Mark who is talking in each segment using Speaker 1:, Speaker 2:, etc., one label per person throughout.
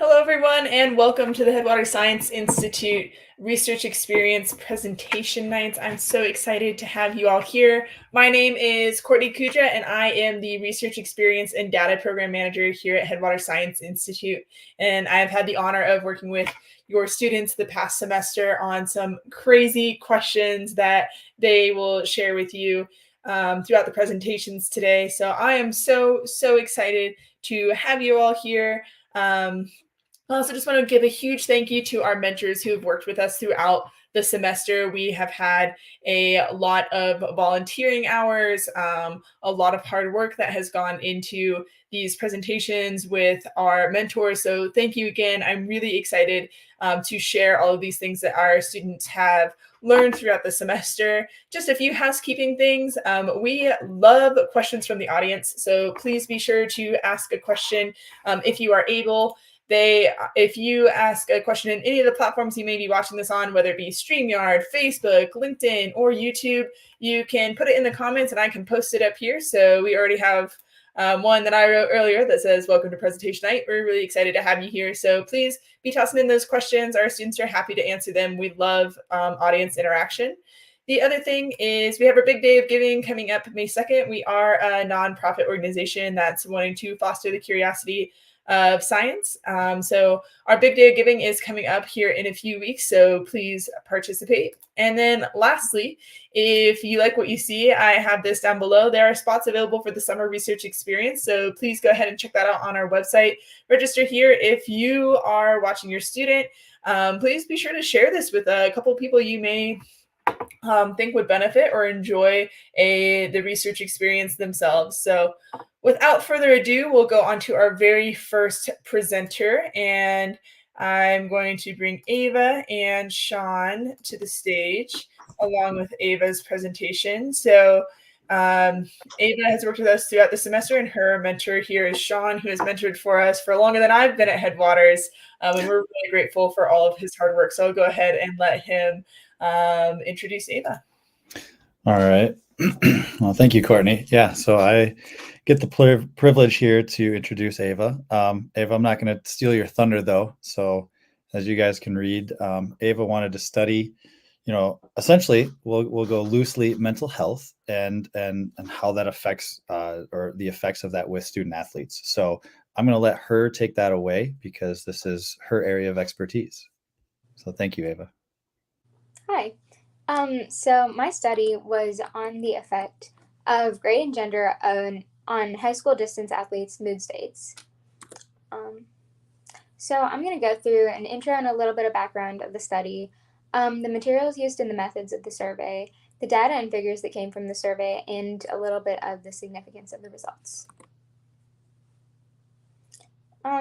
Speaker 1: Hello, everyone, and welcome to the Headwater Science Institute Research Experience Presentation Nights. I'm so excited to have you all here. My name is Courtney Kudra, and I am the Research Experience and Data Program Manager here at Headwater Science Institute. And I have had the honor of working with your students the past semester on some crazy questions that they will share with you throughout the presentations today. So I am so excited to have you all here. I also just want to give a huge thank you to our mentors who have worked with us throughout the semester. We have had a lot of volunteering hours, a lot of hard work that has gone into these presentations with our mentors. So thank you again. I'm really excited to share all of these things that our students have learned throughout the semester. Just a few housekeeping things. We love questions from the audience, so please be sure to ask a question if you are able. If you ask a question in any of the platforms you may be watching this on, whether it be StreamYard, Facebook, LinkedIn, or YouTube, you can put it in the comments and I can post it up here. So we already have one that I wrote earlier that says, "Welcome to presentation night." We're really excited to have you here. So please be tossing in those questions. Our students are happy to answer them. We love audience interaction. The other thing is we have our big day of giving coming up May 2nd. We are a nonprofit organization that's wanting to foster the curiosity of science. So our big day of giving is coming up here in a few weeks, so please participate. And then lastly, if you like what you see, I have this down below. There are spots available for the summer research experience, so please go ahead and check that out on our website. Register here. If you are watching your student, please be sure to share this with a couple people you may think would benefit or enjoy the research experience themselves. So without further ado, we'll go on to our very first presenter, and I'm going to bring Ava and Sean to the stage along with Ava's presentation. So Ava has worked with us throughout the semester, and her mentor here is Sean, who has mentored for us for longer than I've been at Headwaters, and we're really grateful for all of his hard work. So I'll go ahead and let him introduce Ava.
Speaker 2: All right. Well, thank you, Courtney. Yeah, so I get the privilege here to introduce Ava. Ava, I'm not going to steal your thunder, though. So as you guys can read, Ava wanted to study, essentially we'll go loosely mental health and how that affects or the effects of that with student athletes. So I'm going to let her take that away because this is her area of expertise. So thank you, Ava.
Speaker 3: Hi. So my study was on the effect of grade and gender on high school distance athletes' mood states. So I'm going to go through an intro and a little bit of background of the study, the materials used in the methods of the survey, the data and figures that came from the survey, and a little bit of the significance of the results.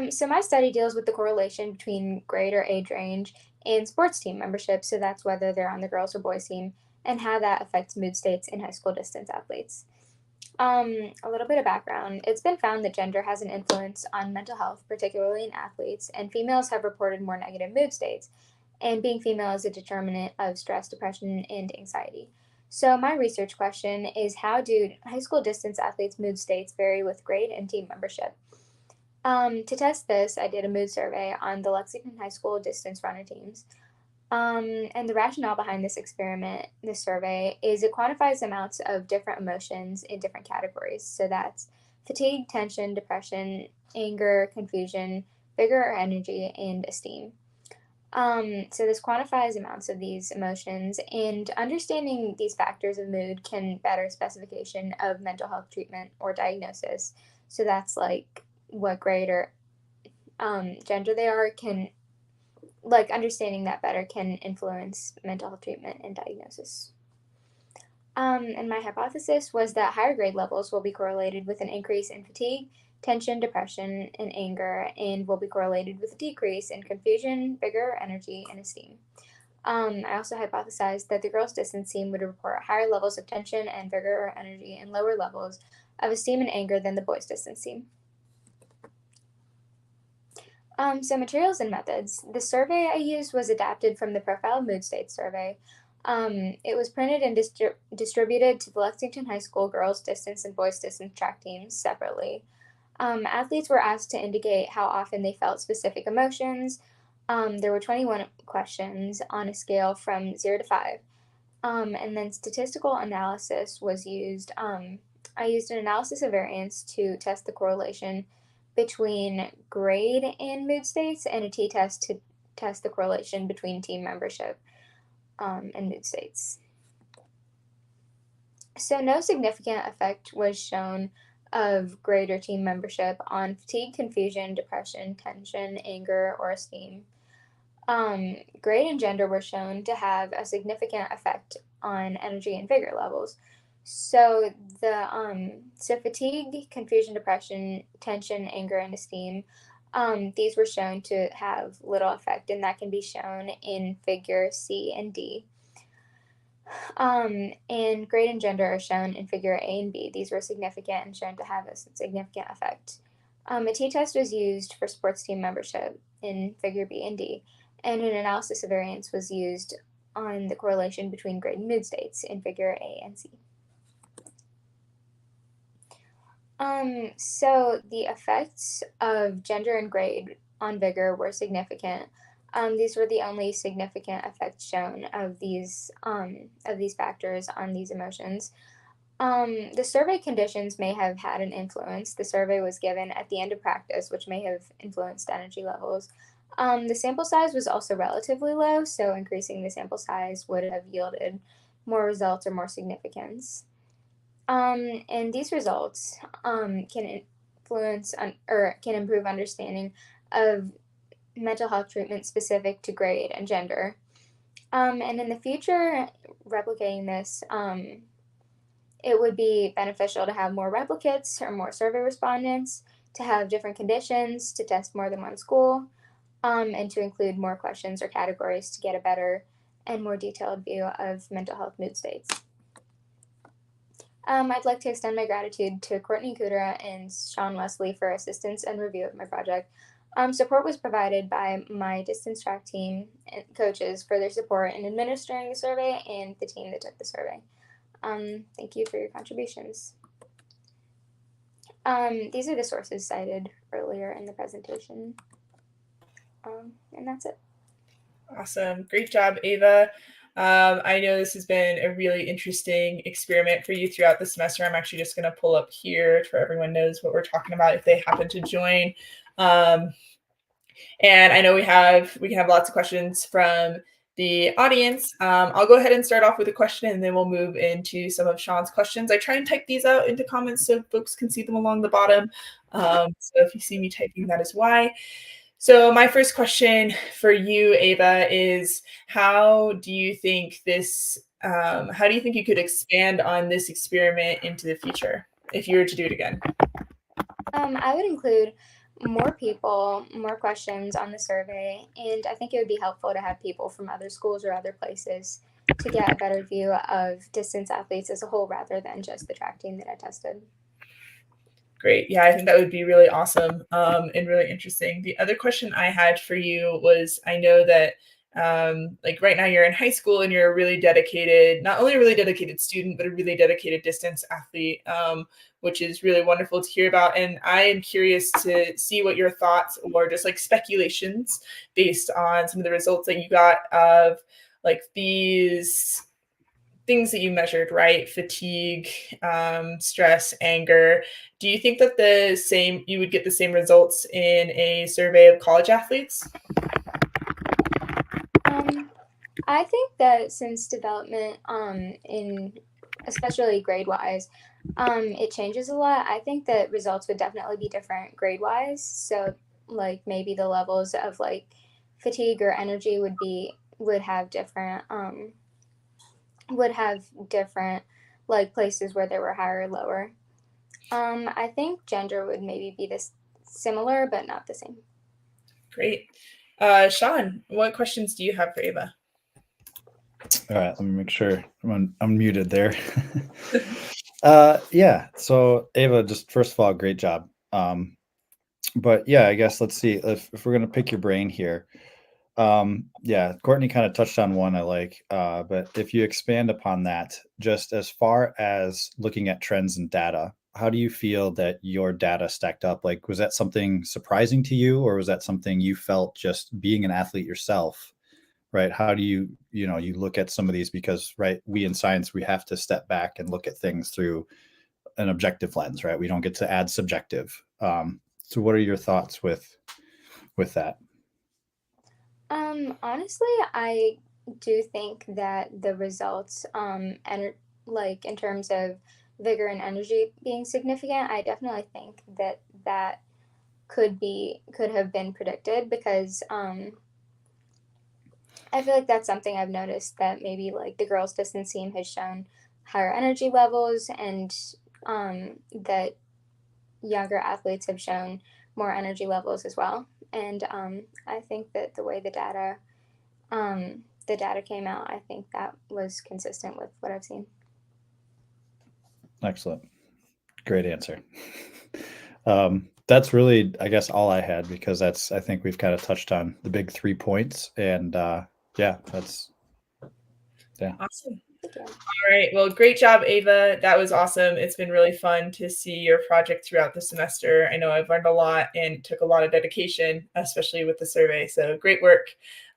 Speaker 3: So my study deals with the correlation between grade or age range and sports team membership, so that's whether they're on the girls or boys team, and how that affects mood states in high school distance athletes. A little bit of background. It's been found that gender has an influence on mental health, particularly in athletes, and females have reported more negative mood states, and being female is a determinant of stress, depression, and anxiety. So my research question is, how do high school distance athletes' mood states vary with grade and team membership? To test this, I did a mood survey on the Lexington High School distance runner teams. And the rationale behind this survey, is it quantifies amounts of different emotions in different categories. So that's fatigue, tension, depression, anger, confusion, vigor or energy, and esteem. So this quantifies amounts of these emotions, and understanding these factors of mood can better specification of mental health treatment or diagnosis. So that's like what grade or gender they are can, like, understanding that better can influence mental health treatment and diagnosis. And my hypothesis was that higher grade levels will be correlated with an increase in fatigue, tension, depression, and anger, and will be correlated with a decrease in confusion, vigor, energy, and esteem. I also hypothesized that the girls' distance team would report higher levels of tension and vigor or energy and lower levels of esteem and anger than the boys' distance team. So materials and methods. The survey I used was adapted from the Profile of Mood States survey. It was printed and distributed to the Lexington High School girls' distance and boys' distance track teams separately. Athletes were asked to indicate how often they felt specific emotions. There were 21 questions on a scale from 0 to 5. And then statistical analysis was used. I used an analysis of variance to test the correlation between grade and mood states, and a t-test to test the correlation between team membership and mood states. So no significant effect was shown of grade or team membership on fatigue, confusion, depression, tension, anger, or esteem. Grade and gender were shown to have a significant effect on energy and vigor levels. So fatigue, confusion, depression, tension, anger, and esteem, these were shown to have little effect, and that can be shown in figure C and D. And grade and gender are shown in figure A and B. These were significant and shown to have a significant effect. A t-test was used for sports team membership in figure B and D, and an analysis of variance was used on the correlation between grade and mood states in figure A and C. So the effects of gender and grade on vigor were significant. These were the only significant effects shown of these factors on these emotions. The survey conditions may have had an influence. The survey was given at the end of practice, which may have influenced energy levels. The sample size was also relatively low, so increasing the sample size would have yielded more results or more significance. And these results can influence or can improve understanding of mental health treatment specific to grade and gender. And in the future, replicating this, it would be beneficial to have more replicates or more survey respondents, to have different conditions, to test more than one school, and to include more questions or categories to get a better and more detailed view of mental health mood states. I'd like to extend my gratitude to Courtney Kudra and Sean Wesley for assistance and review of my project. Support was provided by my distance track team and coaches for their support in administering the survey and the team that took the survey. Thank you for your contributions. These are the sources cited earlier in the presentation. And that's it.
Speaker 1: Awesome. Great job, Ava. I know this has been a really interesting experiment for you throughout the semester. I'm actually just going to pull up here so everyone knows what we're talking about if they happen to join. And I know we can have lots of questions from the audience. I'll go ahead and start off with a question, and then we'll move into some of Sean's questions. I try and type these out into comments so folks can see them along the bottom. So if you see me typing, that is why. So my first question for you, Ava, is how do you think you could expand on this experiment into the future if you were to do it again?
Speaker 3: I would include more people, more questions on the survey, and I think it would be helpful to have people from other schools or other places to get a better view of distance athletes as a whole rather than just the track team that I tested.
Speaker 1: Great. Yeah, I think that would be really awesome and really interesting. The other question I had for you was, I know that like right now you're in high school and you're a really dedicated, not only a really dedicated student, but a really dedicated distance athlete, which is really wonderful to hear about. And I am curious to see what your thoughts or just like speculations based on some of the results that you got of like these things that you measured, right? Fatigue, stress, anger. Do you think that you would get the same results in a survey of college athletes?
Speaker 3: I think that since development, in especially grade wise, it changes a lot. I think that results would definitely be different grade wise. So like maybe the levels of like fatigue or energy would have different like places where they were higher or lower. I think gender would maybe be this similar, but not the same.
Speaker 1: Great. Sean, what questions do you have for Ava?
Speaker 2: All right, let me make sure I'm unmuted there. Yeah, so Ava, just first of all, great job. But yeah, I guess let's see if we're gonna pick your brain here. Yeah, Courtney kind of touched on one I like, but if you expand upon that, just as far as looking at trends and data, how do you feel that your data stacked up? Like, was that something surprising to you, or was that something you felt just being an athlete yourself? Right? How do you, you look at some of these, because, right, we in science, we have to step back and look at things through an objective lens, right? We don't get to add subjective. So what are your thoughts with that?
Speaker 3: Honestly, I do think that the results, and like in terms of vigor and energy being significant, I definitely think that that could have been predicted because I feel like that's something I've noticed that maybe like the girls' distance team has shown higher energy levels and that younger athletes have shown more energy levels as well. And I think that the data came out, I think that was consistent with what I've seen.
Speaker 2: Excellent. Great answer. That's really, I guess, all I had, because I think we've kind of touched on the big 3 points, and yeah.
Speaker 1: Awesome.
Speaker 3: Thank you.
Speaker 1: All right. Well, great job, Ava. That was awesome. It's been really fun to see your project throughout the semester. I know I've learned a lot and took a lot of dedication, especially with the survey. So great work.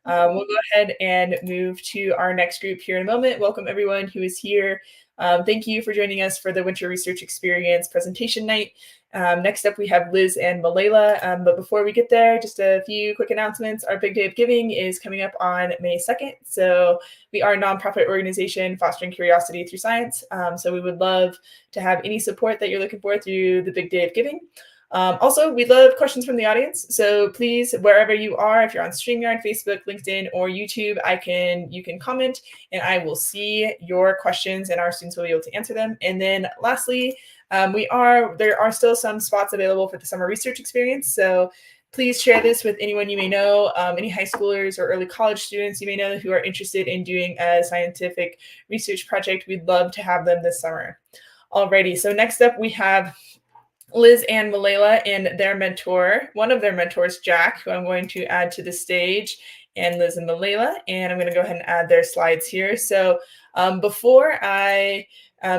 Speaker 1: We'll go ahead and move to our next group here in a moment. Welcome everyone who is here. Thank you for joining us for the Winter Research Experience presentation night. Next up, we have Liz and Malayla. But before we get there, just a few quick announcements. Our Big Day of Giving is coming up on May 2nd. So we are a nonprofit organization fostering curiosity through science. So we would love to have any support that you're looking for through the Big Day of Giving. Also, we love questions from the audience. So please, wherever you are, if you're on StreamYard, Facebook, LinkedIn, or YouTube, you can comment and I will see your questions and our students will be able to answer them. And then lastly, there are still some spots available for the summer research experience. So please share this with anyone you may know, any high schoolers or early college students you may know who are interested in doing a scientific research project. We'd love to have them this summer. Alrighty, so next up we have Liz and Malayla and their mentor, one of their mentors, Jack, who I'm going to add to the stage, and Liz and Malayla, and I'm going to go ahead and add their slides here. So before I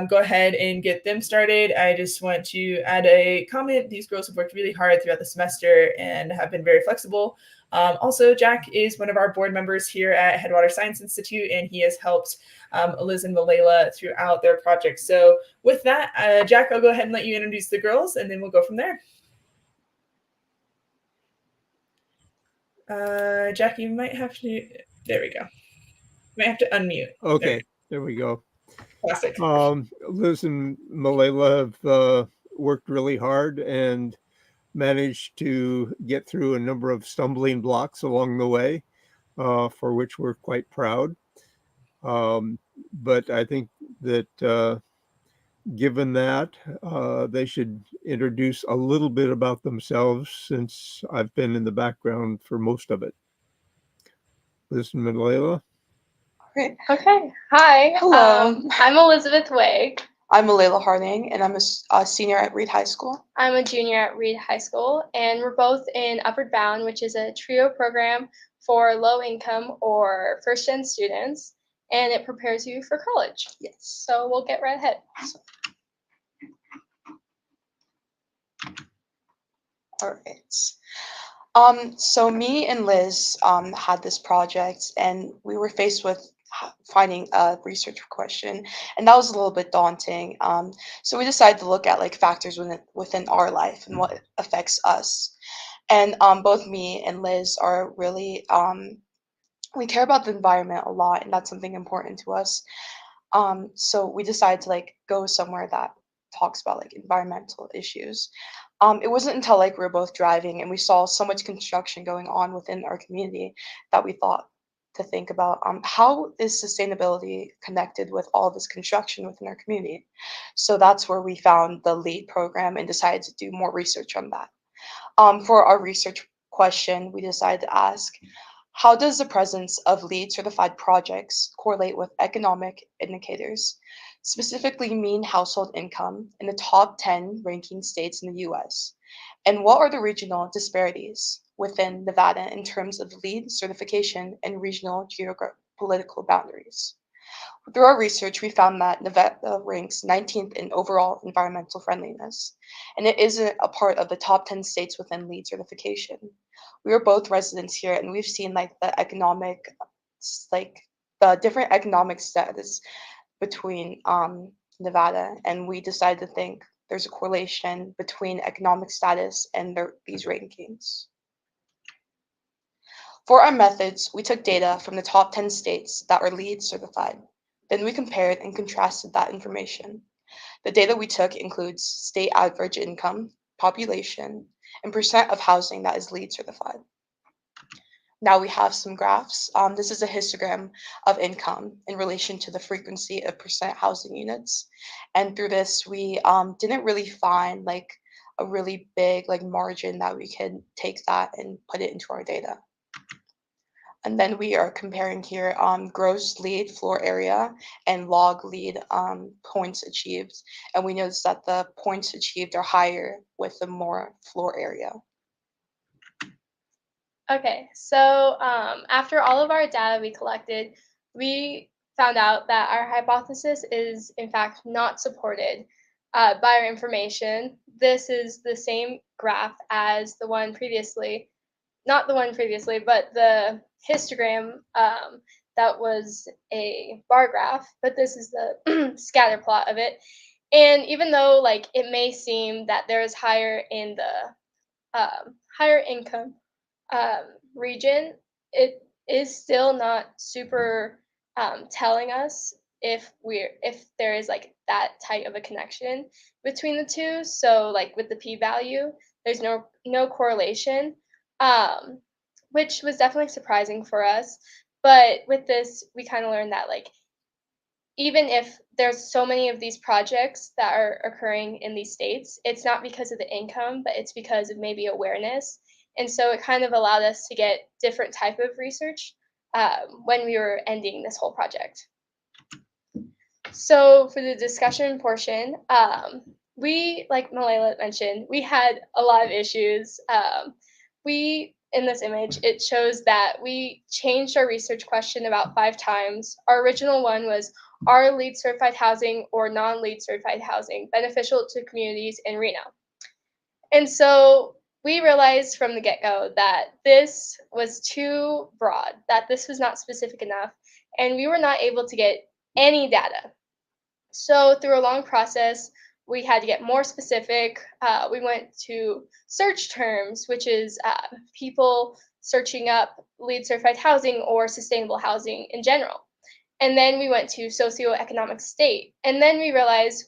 Speaker 1: go ahead and get them started, I just want to add a comment. These girls have worked really hard throughout the semester and have been very flexible. Also, Jack is one of our board members here at Headwater Science Institute, and he has helped Liz and Malayla throughout their project. So with that, Jack, I'll go ahead and let you introduce the girls, and then we'll go from there. Jack, you might have to, there we go. You might have to unmute.
Speaker 4: Okay, there we go.
Speaker 1: Classic.
Speaker 4: Liz and Malayla have worked really hard and managed to get through a number of stumbling blocks along the way, for which we're quite proud. But I think that given that, they should introduce a little bit about themselves, since I've been in the background for most of it. Liz and Malayla.
Speaker 5: Great.
Speaker 6: Okay. Hi.
Speaker 5: Hello.
Speaker 6: I'm Elizabeth Wig.
Speaker 5: I'm Malayla Harding, and I'm a senior at Reed High School.
Speaker 6: I'm a junior at Reed High School, and we're both in Upward Bound, which is a TRIO program for low-income or first-gen students, and it prepares you for college.
Speaker 5: Yes.
Speaker 6: So we'll get right ahead.
Speaker 5: All right. So me and Liz had this project, and we were faced with finding a research question, and that was a little bit daunting. So we decided to look at like factors within our life and what affects us. And both me and Liz are really we care about the environment a lot, and that's something important to us. So we decided to like go somewhere that talks about like environmental issues. It wasn't until like we were both driving and we saw so much construction going on within our community that we thought to think about how is sustainability connected with all this construction within our community. So that's where we found the LEAD program and decided to do more research on that. For our research question, we decided to ask, how does the presence of LEED certified projects correlate with economic indicators, specifically mean household income in the top 10 ranking states in the US? And what are the regional disparities within Nevada in terms of LEED certification and regional geopolitical boundaries? Through our research, we found that Nevada ranks 19th in overall environmental friendliness, and it isn't a part of the top 10 states within LEED certification. We are both residents here, and we've seen like the different economic status between Nevada, and we decided to think there's a correlation between economic status and these rankings. For our methods, we took data from the top 10 states that are LEED certified. Then we compared and contrasted that information. The data we took includes state average income, population, and percent of housing that is LEED certified. Now we have some graphs. This is a histogram of income in relation to the frequency of percent housing units. And through this, we didn't really find like a really big like margin that we could take that and put it into our data. And then we are comparing here gross LEED floor area and log LEED points achieved. And we notice that the points achieved are higher with the more floor area.
Speaker 6: Okay, so after all of our data we collected, we found out that our hypothesis is in fact not supported by our information. This is the same graph as the one previously, not the one previously, but the histogram that was a bar graph, but this is the scatter plot of it. And even though like it may seem that there is higher in the higher income region, it is still not super telling us if there is like that tight of a connection between the two. So like with the p-value, there's no correlation, which was definitely surprising for us. But with this, we kind of learned that like even if there's so many of these projects that are occurring in these states, it's not because of the income, but it's because of maybe awareness. And so it kind of allowed us to get different type of research when we were ending this whole project. So for the discussion portion, we, like Malayla mentioned, we had a lot of issues. In this image, it shows that we changed our research question about 5 times. Our original one was, are LEED certified housing or non-LEED certified housing beneficial to communities in Reno? And so we realized from the get-go that this was too broad, that this was not specific enough, and we were not able to get any data. So through a long process, we had to get more specific. We went to search terms, which is people searching up LEED certified housing or sustainable housing in general. And then we went to socioeconomic state. And then we realized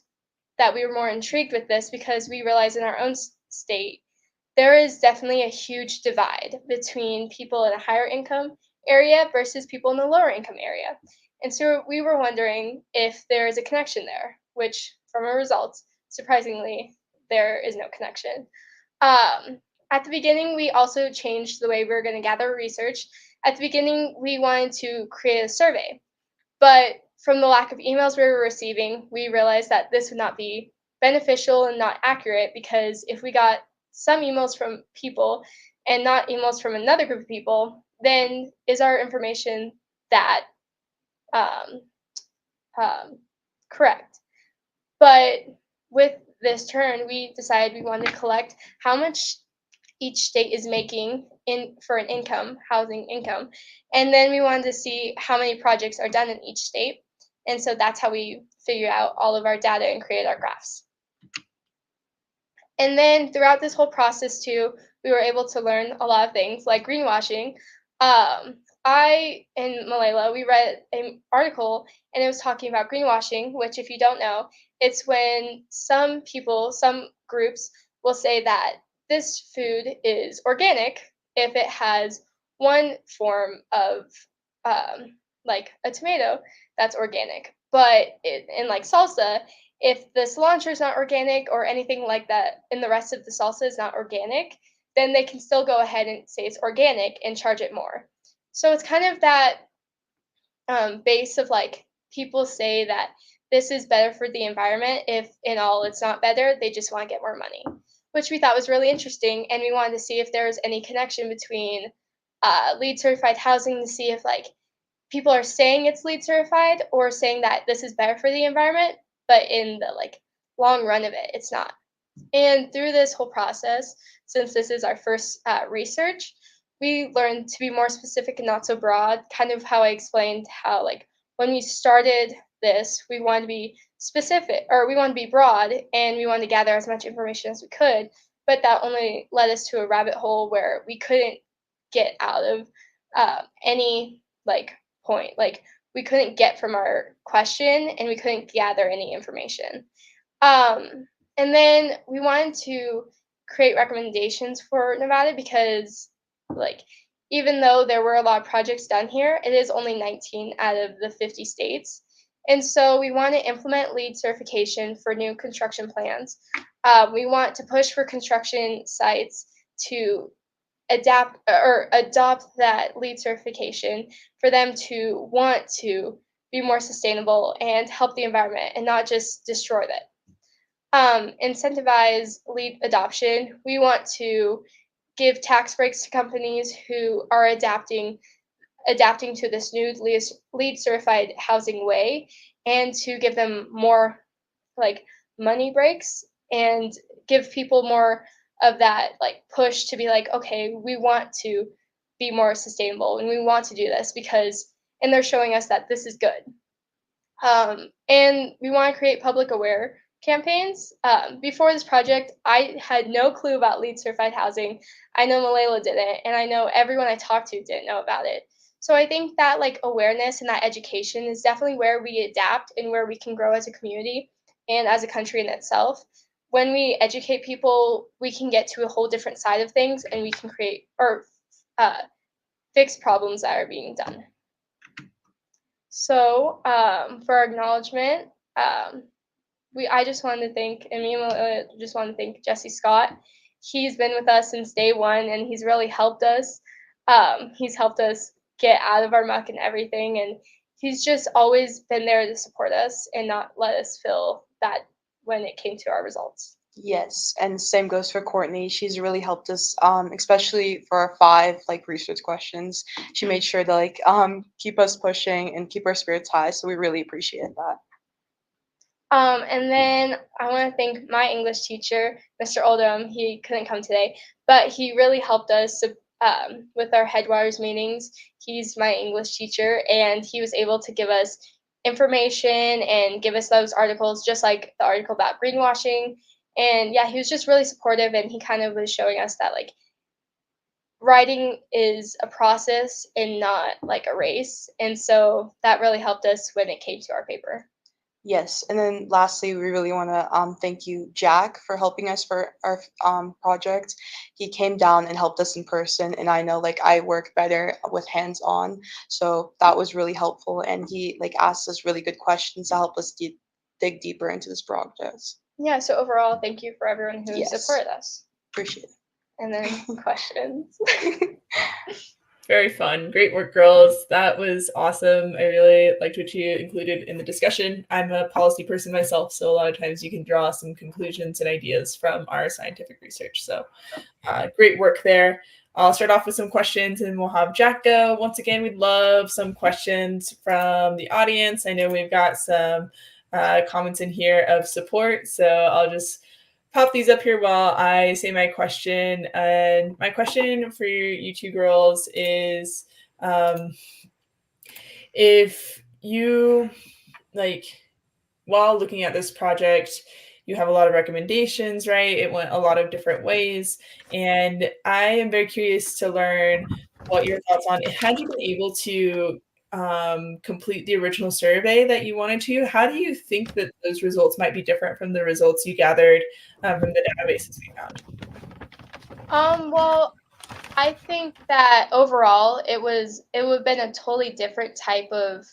Speaker 6: that we were more intrigued with this because we realized in our own state, there is definitely a huge divide between people in a higher income area versus people in a lower income area. And so we were wondering if there is a connection there, which from our results, surprisingly, there is no connection. At the beginning, we also changed the way we were going to gather research. At the beginning, we wanted to create a survey, but from the lack of emails we were receiving, we realized that this would not be beneficial and not accurate, because if we got some emails from people and not emails from another group of people, then is our information that correct? But with this turn, we decided we wanted to collect how much each state is making for an income, housing income, and then we wanted to see how many projects are done in each state. And so that's how we figured out all of our data and created our graphs. And then throughout this whole process too, we were able to learn a lot of things like greenwashing. I and Malayla, we read an article and it was talking about greenwashing, which if you don't know, it's when some people, some groups will say that this food is organic if it has one form of like a tomato that's organic. But in like salsa, if the cilantro is not organic or anything like that, and the rest of the salsa is not organic, then they can still go ahead and say it's organic and charge it more. So it's kind of that base of like people say that this is better for the environment if in all it's not better, they just want to get more money, which we thought was really interesting. And we wanted to see if there was any connection between LEED certified housing, to see if like people are saying it's LEED certified or saying that this is better for the environment, but in the like long run of it, it's not. And through this whole process, since this is our first research, we learned to be more specific and not so broad. Kind of how I explained how like when we started this, we wanted to be specific, or we wanted to be broad, and we wanted to gather as much information as we could. But that only led us to a rabbit hole where we couldn't get out of any like point. Like we couldn't get from our question, and we couldn't gather any information. And then we wanted to create recommendations for Nevada because, like, even though there were a lot of projects done here, it is only 19 out of the 50 states. And so we want to implement LEED certification for new construction plans. We want to push for construction sites to adopt that LEED certification for them to want to be more sustainable and help the environment and not just destroy it. Incentivize LEED adoption. We want to give tax breaks to companies who are adapting to this new LEED certified housing way, and to give them more like money breaks and give people more of that like push to be like, okay, we want to be more sustainable and we want to do this because, and they're showing us that this is good. And we want to create public aware campaigns. Before this project, I had no clue about LEED certified housing. I know Malayla didn't, and I know everyone I talked to didn't know about it. So I think that like awareness and that education is definitely where we adapt and where we can grow as a community and as a country in itself. When we educate people, we can get to a whole different side of things, and we can create or fix problems that are being done. So for our acknowledgement, I just wanted to thank, and me and Malayla just want to thank Jesse Scott. He's been with us since day one, and he's really helped us. He's helped us get out of our muck and everything, and he's just always been there to support us and not let us feel that when it came to our results.
Speaker 5: Yes, and same goes for Courtney. She's really helped us, especially for our 5 like research questions. She made sure to like keep us pushing and keep our spirits high. So we really appreciate that.
Speaker 6: And then I want to thank my English teacher, Mr. Oldham. He couldn't come today, but he really helped us with our Headwaters meetings. He's my English teacher, and he was able to give us information and give us those articles, just like the article about greenwashing. And yeah, he was just really supportive, and he kind of was showing us that like writing is a process and not like a race. And so that really helped us when it came to our paper.
Speaker 5: Yes, and then lastly, we really want to thank you, Jack, for helping us for our project. He came down and helped us in person, and I know like I work better with hands-on, so that was really helpful. And he like asked us really good questions to help us dig deeper into this project.
Speaker 6: Yeah, so overall, thank you for everyone who
Speaker 5: Yes.
Speaker 6: supported us.
Speaker 5: Appreciate it.
Speaker 6: And then questions.
Speaker 1: Very fun. Great work, girls. That was awesome. I really liked what you included in the discussion. I'm a policy person myself, so a lot of times you can draw some conclusions and ideas from our scientific research. So great work there. I'll start off with some questions and we'll have Jack go. Once again, we'd love some questions from the audience. I know we've got some comments in here of support, so I'll just pop these up here while I say my question. And my question for you two girls is, if you, like, while looking at this project, you have a lot of recommendations, right? It went a lot of different ways. And I am very curious to learn what your thoughts on it. Had you been able to complete the original survey that you wanted to, how do you think that those results might be different from the results you gathered from the databases we found?
Speaker 6: Well, I think that overall it would have been a totally different type of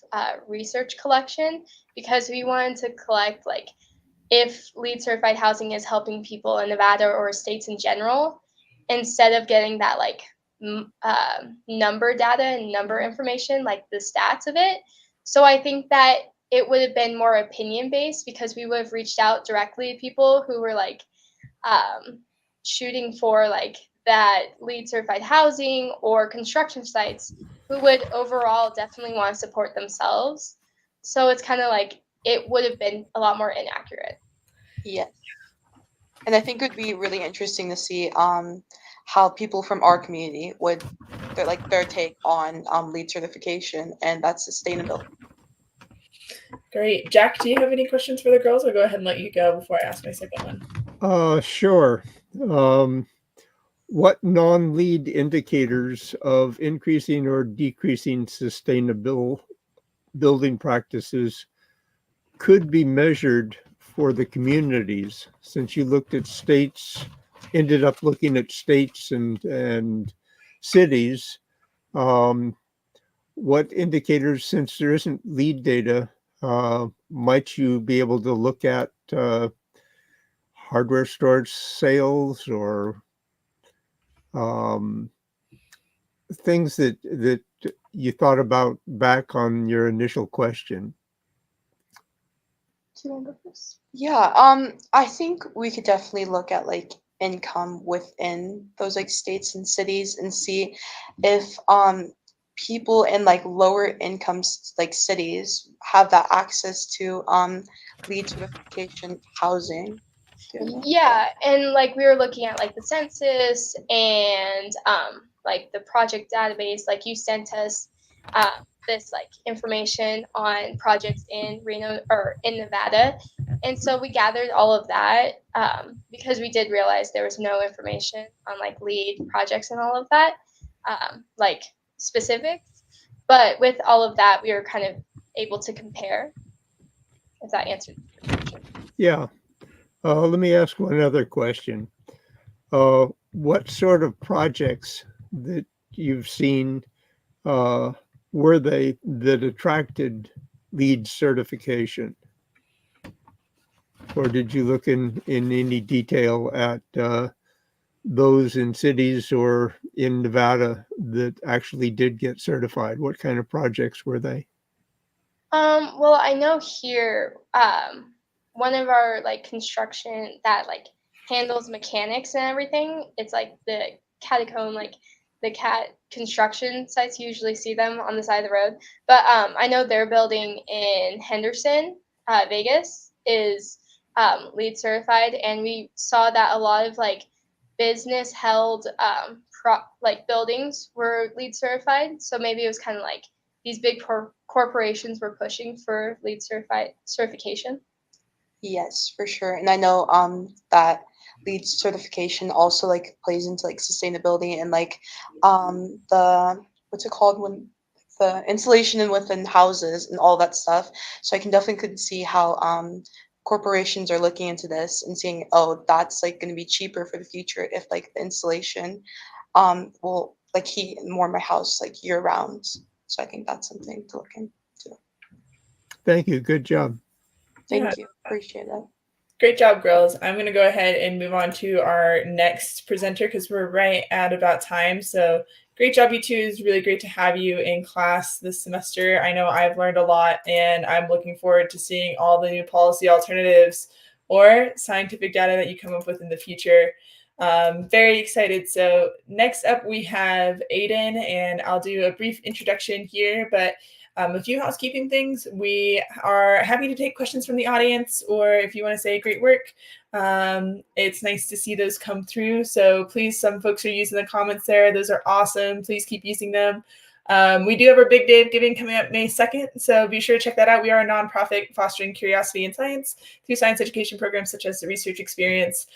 Speaker 6: research collection, because we wanted to collect like if LEED certified housing is helping people in Nevada or states in general, instead of getting that like number data and number information, like the stats of it. So I think that it would have been more opinion based, because we would have reached out directly to people who were like shooting for like that LEED certified housing or construction sites who would overall definitely want to support themselves. So it's kind of like it would have been a lot more inaccurate.
Speaker 5: Yes. And I think it would be really interesting to see how people from our community would their take on LEED certification and that sustainability.
Speaker 1: Great. Jack, do you have any questions for the girls? I'll go ahead and let you go before I ask my second one.
Speaker 4: Sure. What non-LEED indicators of increasing or decreasing sustainable building practices could be measured for the communities? Since you looked at states, ended up looking at states and cities, what indicators, since there isn't LEED data, might you be able to look at hardware storage sales or things that you thought about back on your initial question?
Speaker 6: Do you want to go first?
Speaker 5: Yeah, I think we could definitely look at like income within those like states and cities and see if people in like lower incomes like cities have that access to LEED certification housing.
Speaker 6: Yeah, and like we were looking at like the census and like the project database. Like you sent us this like information on projects in Reno or in Nevada, and so we gathered all of that because we did realize there was no information on like LEED projects and all of that, like specifics. But with all of that, we were kind of able to compare. If that answered your question.
Speaker 4: Yeah. Let me ask one other question. What sort of projects that you've seen were they that attracted LEED certification? Or did you look in any detail at those in cities or in Nevada that actually did get certified? What kind of projects were they?
Speaker 6: Well, I know here, one of our like construction that like handles mechanics and everything, it's like the catacomb, like the cat construction sites. You usually see them on the side of the road. But I know their building in Henderson, Vegas, is LEED certified, and we saw that a lot of like business held like buildings were LEED certified. So maybe it was kind of like these big corporations were pushing for LEED certification.
Speaker 5: Yes, for sure. And I know that LEED certification also like plays into like sustainability and like the what's it called when the insulation in within houses and all that stuff. So I can definitely could see how corporations are looking into this and seeing, oh, that's like going to be cheaper for the future if like the insulation will like heat more my house like year round. So I think that's something to look into.
Speaker 4: Thank you. Good job.
Speaker 5: Thank you. Appreciate that.
Speaker 1: Great job, girls. I'm going to go ahead and move on to our next presenter because we're right at about time. So great job, you two. It's really great to have you in class this semester. I know I've learned a lot, and I'm looking forward to seeing all the new policy alternatives or scientific data that you come up with in the future. Very excited. So next up, we have Aiden, and I'll do a brief introduction here, but a few housekeeping things. We are happy to take questions from the audience, or if you want to say great work, it's nice to see those come through. So please, some folks are using the comments there. Those are awesome. Please keep using them. We do have our Big Day of Giving coming up May 2nd, so be sure to check that out. We are a nonprofit fostering curiosity in science through science education programs such as the Research Experience,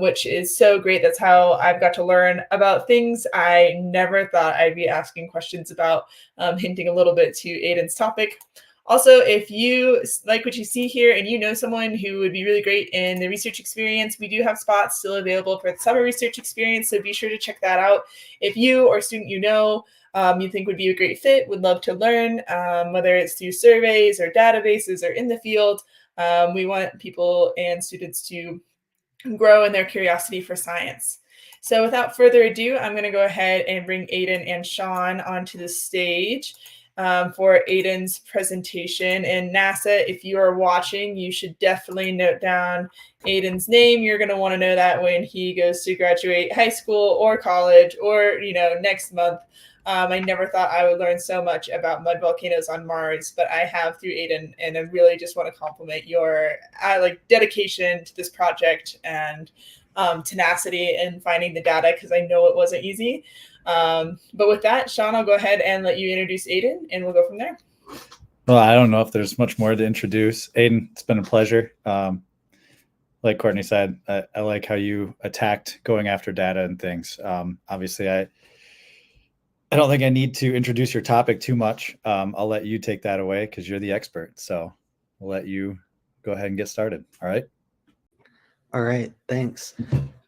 Speaker 1: which is so great. That's how I've got to learn about things I never thought I'd be asking questions about, hinting a little bit to Aiden's topic. Also, if you like what you see here and you know someone who would be really great in the Research Experience, we do have spots still available for the Summer Research Experience, so be sure to check that out. If you or a student you know you think would be a great fit, would love to learn, whether it's through surveys or databases or in the field, we want people and students to grow in their curiosity for science. So without further ado, I'm going to go ahead and bring Aiden and Sean onto the stage. for Aiden's presentation. And NASA, if you are watching, you should definitely note down Aiden's name. You're going to want to know that when he goes to graduate high school or college or, next month. I never thought I would learn so much about mud volcanoes on Mars, but I have through Aiden, and I really just want to compliment your dedication to this project and tenacity in finding the data, because I know it wasn't easy. But with that, Sean, I'll go ahead and let you introduce Aiden, and we'll go from there.
Speaker 2: Well, I don't know if there's much more to introduce. Aiden, it's been a pleasure. Like Courtney said, I like how you attacked going after data and things. Obviously, I don't think I need to introduce your topic too much. I'll let you take that away because you're the expert. So we'll let you go ahead and get started. All right.
Speaker 7: All right, thanks.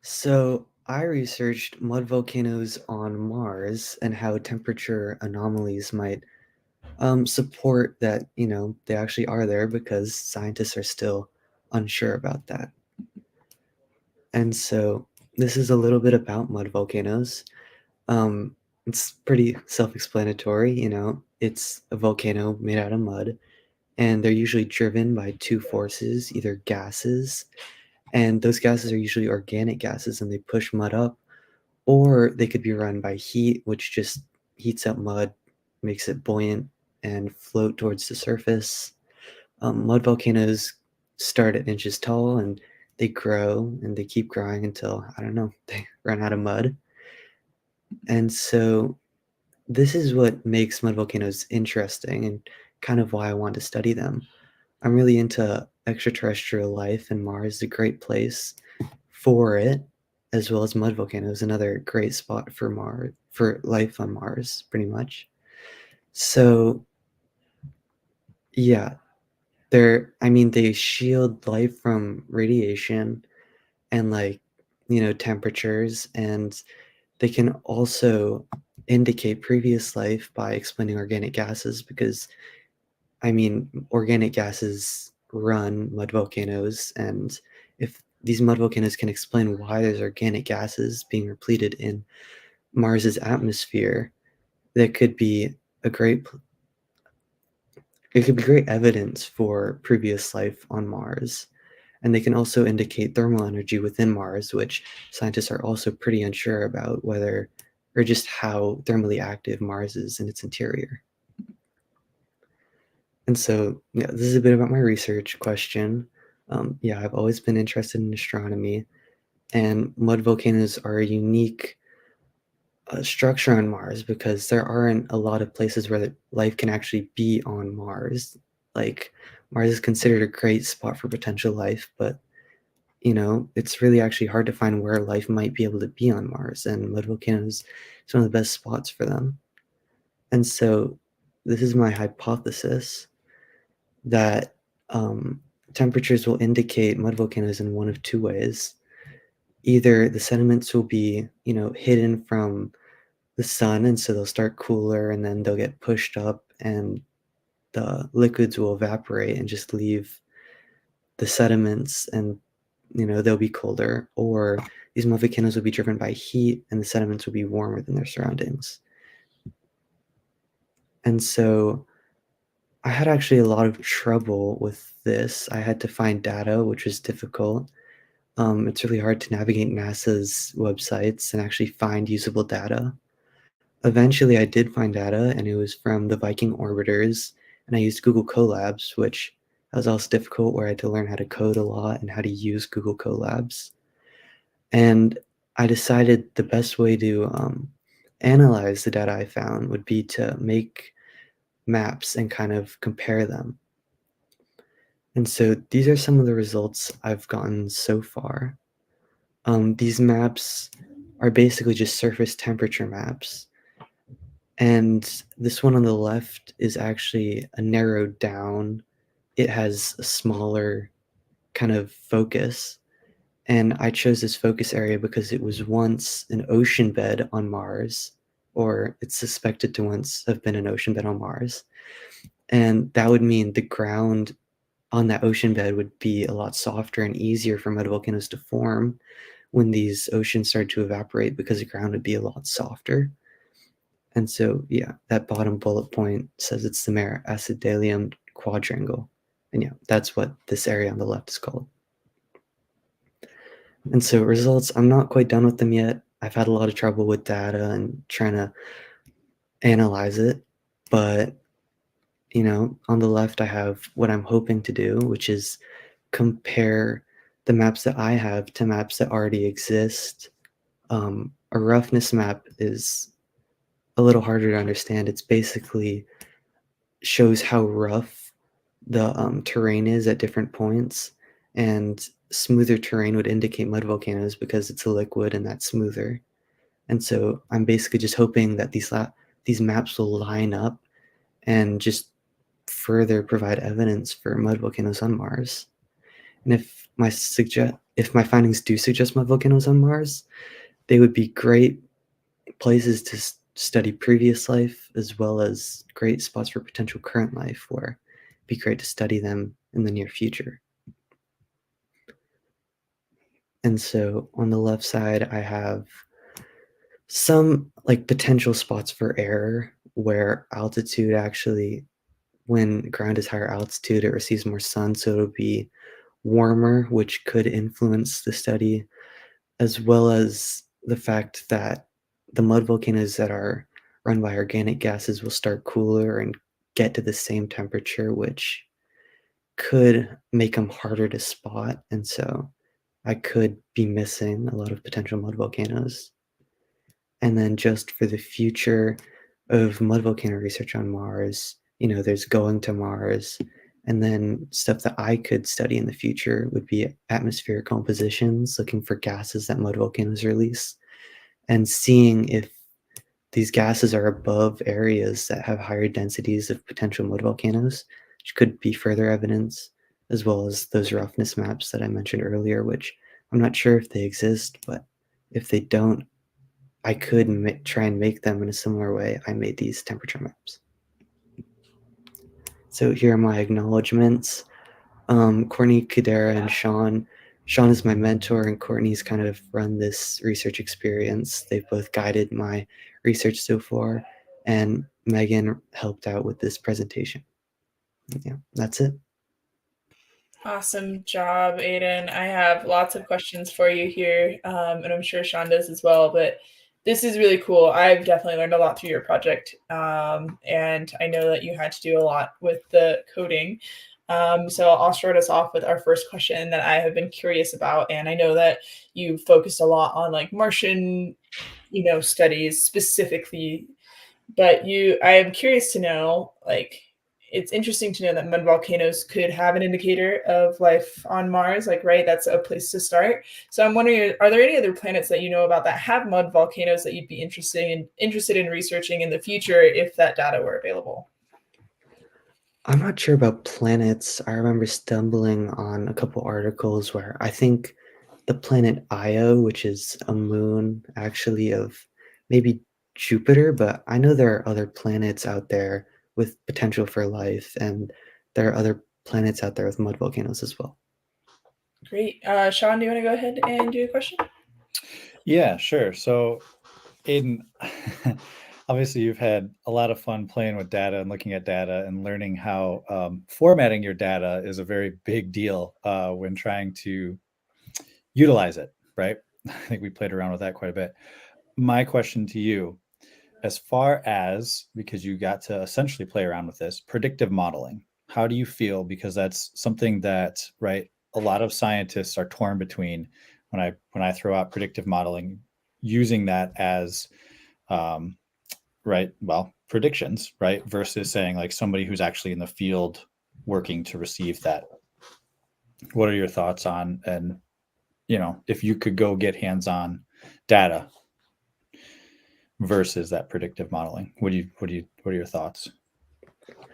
Speaker 7: So I researched mud volcanoes on Mars and how temperature anomalies might support that, they actually are there, because scientists are still unsure about that. And so this is a little bit about mud volcanoes. It's pretty self-explanatory, it's a volcano made out of mud, and they're usually driven by two forces, either gases, and those gases are usually organic gases, and they push mud up, or they could be run by heat, which just heats up mud, makes it buoyant, and float towards the surface. Mud volcanoes start at inches tall, and they grow, and they keep growing until, I don't know, they run out of mud. And so this is what makes mud volcanoes interesting and kind of why I want to study them. I'm really into extraterrestrial life, and Mars is a great place for it, as well as mud volcanoes, another great spot for life on Mars, pretty much. So yeah, they shield life from radiation and temperatures, and they can also indicate previous life by explaining organic gases, because organic gases run mud volcanoes, and if these mud volcanoes can explain why there's organic gases being repleted in Mars's atmosphere, that could be great evidence for previous life on Mars. And they can also indicate thermal energy within Mars, which scientists are also pretty unsure about whether, or just how thermally active Mars is in its interior. And so, yeah, this is a bit about my research question. I've always been interested in astronomy, and mud volcanoes are a unique structure on Mars, because there aren't a lot of places where life can actually be on Mars. Mars is considered a great spot for potential life, but it's really actually hard to find where life might be able to be on Mars, and mud volcanoes is one of the best spots for them. And so this is my hypothesis, that temperatures will indicate mud volcanoes in one of two ways. Either the sediments will be, hidden from the sun, and so they'll start cooler, and then they'll get pushed up, and the liquids will evaporate and just leave the sediments, and they'll be colder, or these mud volcanoes will be driven by heat, and the sediments will be warmer than their surroundings. And so I had actually a lot of trouble with this. I had to find data, which was difficult. It's really hard to navigate NASA's websites and actually find usable data. Eventually, I did find data, and it was from the Viking orbiters, and I used Google Colabs, which was also difficult, where I had to learn how to code a lot and how to use Google Colabs. And I decided the best way to analyze the data I found would be to make maps and kind of compare them. And so these are some of the results I've gotten so far. These maps are basically just surface temperature maps. And this one on the left is actually a narrowed down. It has a smaller kind of focus. And I chose this focus area because it was once an ocean bed on Mars, or it's suspected to once have been an ocean bed on Mars. And that would mean the ground on that ocean bed would be a lot softer and easier for mud volcanoes to form when these oceans start to evaporate, because the ground would be a lot softer. And so, yeah, that bottom bullet point says it's the Mayer-Acidelium quadrangle. And yeah, that's what this area on the left is called. And so results, I'm not quite done with them yet. I've had a lot of trouble with data and trying to analyze it. But, on the left, I have what I'm hoping to do, which is compare the maps that I have to maps that already exist. A roughness map is a little harder to understand. It's basically shows how rough the terrain is at different points, and smoother terrain would indicate mud volcanoes because it's a liquid and that's smoother. And so I'm basically just hoping that these maps will line up and just further provide evidence for mud volcanoes on Mars. And if my findings do suggest mud volcanoes on Mars, they would be great places to study previous life, as well as great spots for potential current life, where it'd be great to study them in the near future. And so on the left side, I have some potential spots for error where altitude actually, when ground is higher altitude, it receives more sun, so it'll be warmer, which could influence the study, as well as the fact that the mud volcanoes that are run by organic gases will start cooler and get to the same temperature, which could make them harder to spot. And so I could be missing a lot of potential mud volcanoes. And then just for the future of mud volcano research on Mars, there's going to Mars. And then stuff that I could study in the future would be atmospheric compositions, looking for gases that mud volcanoes release, and seeing if these gases are above areas that have higher densities of potential mud volcanoes, which could be further evidence, as well as those roughness maps that I mentioned earlier, which I'm not sure if they exist, but if they don't, I could try and make them in a similar way I made these temperature maps. So here are my acknowledgements. Courtney, Kudera, and Sean. Sean is my mentor, and Courtney's kind of run this research experience. They've both guided my research so far, and Megan helped out with this presentation. Yeah, that's it.
Speaker 1: Awesome job, Aiden. I have lots of questions for you here, and I'm sure Sean does as well, but this is really cool. I've definitely learned a lot through your project, and I know that you had to do a lot with the coding. So I'll start us off with our first question that I have been curious about, and I know that you focused a lot on Martian, studies specifically, but I am curious to know, it's interesting to know that mud volcanoes could have an indicator of life on Mars, right? That's a place to start. So I'm wondering, are there any other planets that you know about that have mud volcanoes that you'd be interested in researching in the future if that data were available?
Speaker 7: I'm not sure about planets. I remember stumbling on a couple articles where I think the planet Io, which is a moon actually of maybe Jupiter, but I know there are other planets out there with potential for life, and there are other planets out there with mud volcanoes as well.
Speaker 1: Great. Sean, do you want to go ahead and do a question?
Speaker 2: Yeah, sure. So, Aiden, obviously you've had a lot of fun playing with data and looking at data and learning how formatting your data is a very big deal when trying to utilize it, right? I think we played around with that quite a bit. My question to you, as far as, because you got to essentially play around with this, predictive modeling, how do you feel? Because that's something that, right, a lot of scientists are torn between when I throw out predictive modeling, using that as, right, well, predictions, right, versus saying somebody who's actually in the field working to receive that. What are your thoughts on, and if you could go get hands-on data versus that predictive modeling, what are your thoughts?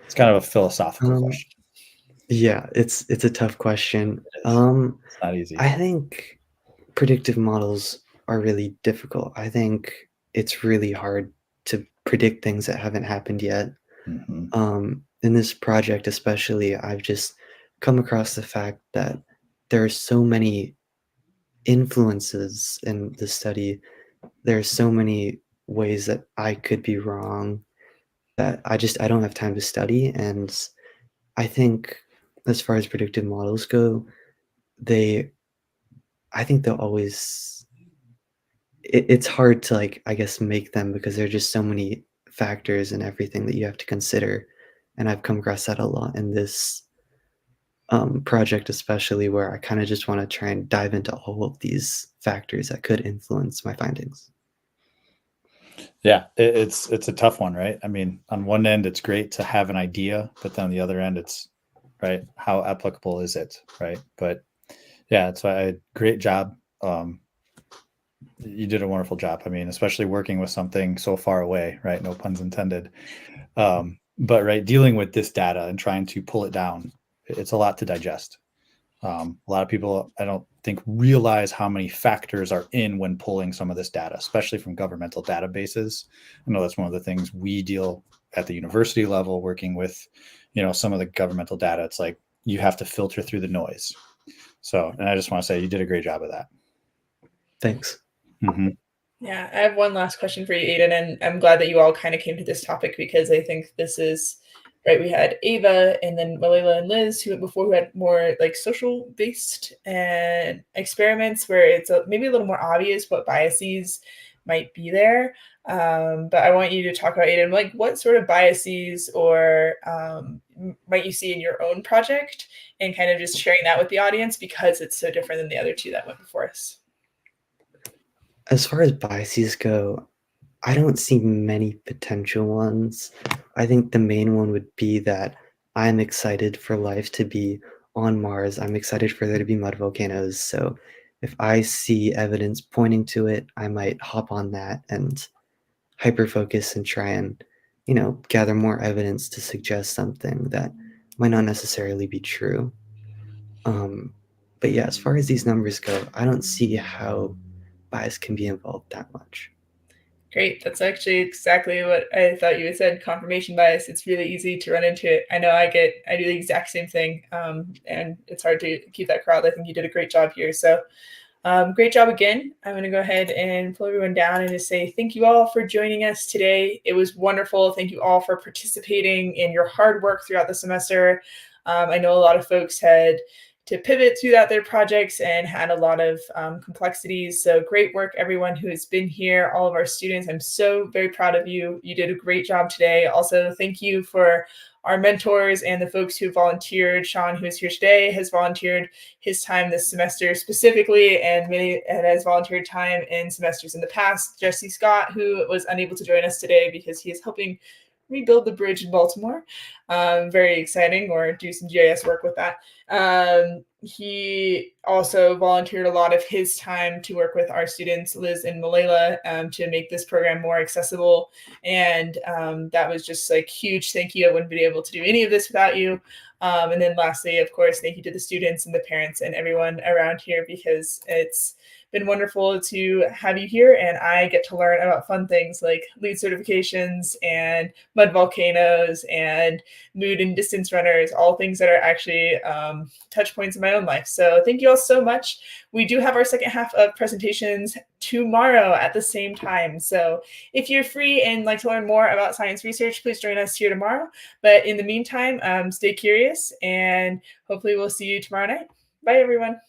Speaker 2: It's kind of a philosophical question.
Speaker 7: Yeah, it's a tough question.
Speaker 2: It's not easy.
Speaker 7: I think predictive models are really difficult. I think it's really hard to predict things that haven't happened yet.
Speaker 2: Mm-hmm.
Speaker 7: In this project especially, I've just come across the fact that there are so many influences in the study. There are so many ways that I could be wrong that I don't have time to study. And I think as far as predictive models go, I think they'll always, it's hard to like, I guess, make them because there are just so many factors and everything that you have to consider. And I've come across that a lot in this project, especially where I kind of just want to try and dive into all of these factors that could influence my findings.
Speaker 2: Yeah, it's a tough one, right? I mean, on one end, it's great to have an idea, but then on the other end, it's right. How applicable is it, right? But yeah, it's a great job. You did a wonderful job. I mean, especially working with something so far away, right? No puns intended. But right, dealing with this data and trying to pull it down, it's a lot to digest. A lot of people, I don't think, realize how many factors are in when pulling some of this data, especially from governmental databases. I know that's one of the things we deal at the university level, working with, some of the governmental data. It's like you have to filter through the noise. So, and I just want to say you did a great job of that.
Speaker 7: Thanks.
Speaker 2: Mm-hmm.
Speaker 1: Yeah, I have one last question for you, Aiden, and I'm glad that you all kind of came to this topic because I think this is right. We had Ava and then Malayla and Liz who had more like social based and experiments where it's maybe a little more obvious what biases might be there. But I want you to talk about, Aiden, like what sort of biases or might you see in your own project, and kind of just sharing that with the audience because it's so different than the other two that went before us.
Speaker 7: As far as biases go, I don't see many potential ones. I think the main one would be that I'm excited for life to be on Mars. I'm excited for there to be mud volcanoes. So if I see evidence pointing to it, I might hop on that and hyper-focus and try and, gather more evidence to suggest something that might not necessarily be true. But yeah, as far as these numbers go, I don't see how bias can be involved that much.
Speaker 1: Great. That's actually exactly what I thought you had said. Confirmation bias. It's really easy to run into it. I know I do the exact same thing. And it's hard to keep that crowd. I think you did a great job here. So great job again. I'm going to go ahead and pull everyone down and just say thank you all for joining us today. It was wonderful. Thank you all for participating in your hard work throughout the semester. I know a lot of folks had to pivot throughout their projects and had a lot of complexities. So great work, everyone who has been here, all of our students. I'm so very proud of you. You did a great job today. Also, thank you for our mentors and the folks who volunteered. Sean, who is here today, has volunteered his time this semester specifically, and has volunteered time in semesters in the past. Jesse Scott, who was unable to join us today because he is helping rebuild the bridge in Baltimore. Very exciting, or do some GIS work with that. He also volunteered a lot of his time to work with our students, Liz and Malayla, to make this program more accessible. And that was just like huge thank you. I wouldn't be able to do any of this without you. And then lastly, of course, thank you to the students and the parents and everyone around here, because it's been wonderful to have you here, and I get to learn about fun things like LEED certifications and mud volcanoes and mood and distance runners, all things that are actually touch points in my own life. So thank you all so much. We do have our second half of presentations tomorrow at the same time. So if you're free and like to learn more about science research, please join us here tomorrow. But in the meantime, stay curious, and hopefully we'll see you tomorrow night. Bye, everyone.